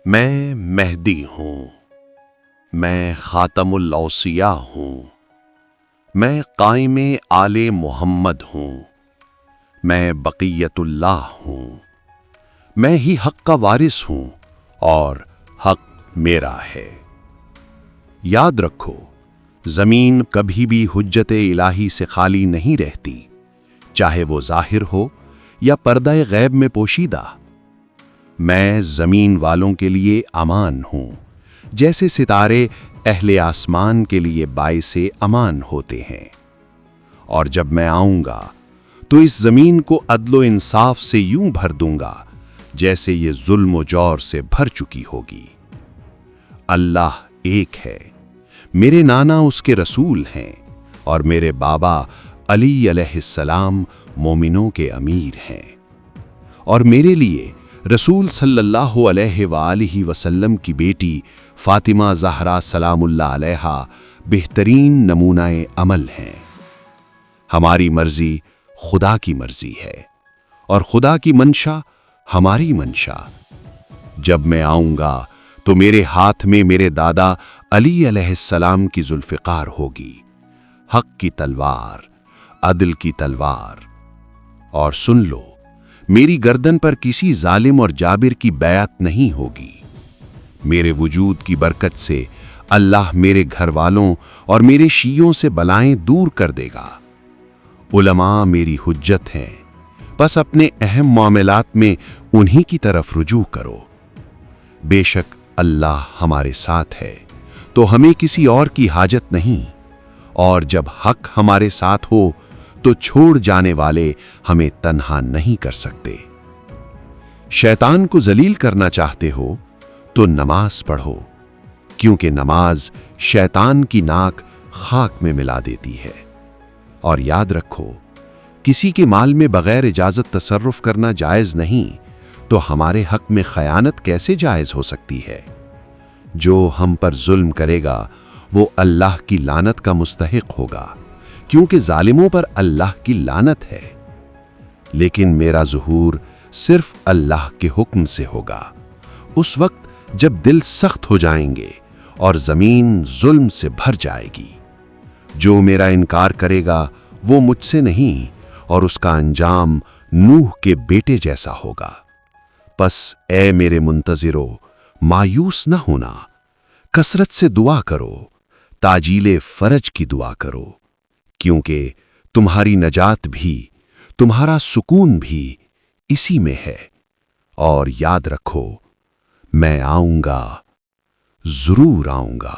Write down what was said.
میں مہدی ہوں، میں خاتم الاوصیاء ہوں، میں قائم آل محمد ہوں، میں بقیت اللہ ہوں، میں ہی حق کا وارث ہوں اور حق میرا ہے۔ یاد رکھو، زمین کبھی بھی حجت الہی سے خالی نہیں رہتی، چاہے وہ ظاہر ہو یا پردہ غیب میں پوشیدہ۔ میں زمین والوں کے لیے امان ہوں، جیسے ستارے اہل آسمان کے لیے باعث امان ہوتے ہیں۔ اور جب میں آؤں گا تو اس زمین کو عدل و انصاف سے یوں بھر دوں گا جیسے یہ ظلم و جور سے بھر چکی ہوگی۔ اللہ ایک ہے، میرے نانا اس کے رسول ہیں اور میرے بابا علی علیہ السلام مومنوں کے امیر ہیں، اور میرے لیے رسول صلی اللہ علیہ وآلہ وسلم کی بیٹی فاطمہ زہرا سلام اللہ علیہا بہترین نمونہ عمل ہیں۔ ہماری مرضی خدا کی مرضی ہے اور خدا کی منشا ہماری منشا۔ جب میں آؤں گا تو میرے ہاتھ میں میرے دادا علی علیہ السلام کی ذوالفقار ہوگی، حق کی تلوار، عدل کی تلوار۔ اور سن لو، میری گردن پر کسی ظالم اور جابر کی بیعت نہیں ہوگی۔ میرے وجود کی برکت سے اللہ میرے گھر والوں اور میرے شیعوں سے بلائیں دور کر دے گا۔ علماء میری حجت ہیں، بس اپنے اہم معاملات میں انہی کی طرف رجوع کرو۔ بے شک اللہ ہمارے ساتھ ہے تو ہمیں کسی اور کی حاجت نہیں، اور جب حق ہمارے ساتھ ہو تو چھوڑ جانے والے ہمیں تنہا نہیں کر سکتے۔ شیطان کو ذلیل کرنا چاہتے ہو تو نماز پڑھو، کیونکہ نماز شیطان کی ناک خاک میں ملا دیتی ہے۔ اور یاد رکھو، کسی کے مال میں بغیر اجازت تصرف کرنا جائز نہیں، تو ہمارے حق میں خیانت کیسے جائز ہو سکتی ہے؟ جو ہم پر ظلم کرے گا وہ اللہ کی لعنت کا مستحق ہوگا، کیونکہ ظالموں پر اللہ کی لعنت ہے۔ لیکن میرا ظہور صرف اللہ کے حکم سے ہوگا، اس وقت جب دل سخت ہو جائیں گے اور زمین ظلم سے بھر جائے گی۔ جو میرا انکار کرے گا وہ مجھ سے نہیں، اور اس کا انجام نوح کے بیٹے جیسا ہوگا۔ پس اے میرے منتظرو، مایوس نہ ہونا، کثرت سے دعا کرو، تاجیل فرج کی دعا کرو، کیونکہ تمہاری نجات بھی، تمہارا سکون بھی اسی میں ہے۔ اور یاد رکھو، میں آؤں گا، ضرور آؤں گا۔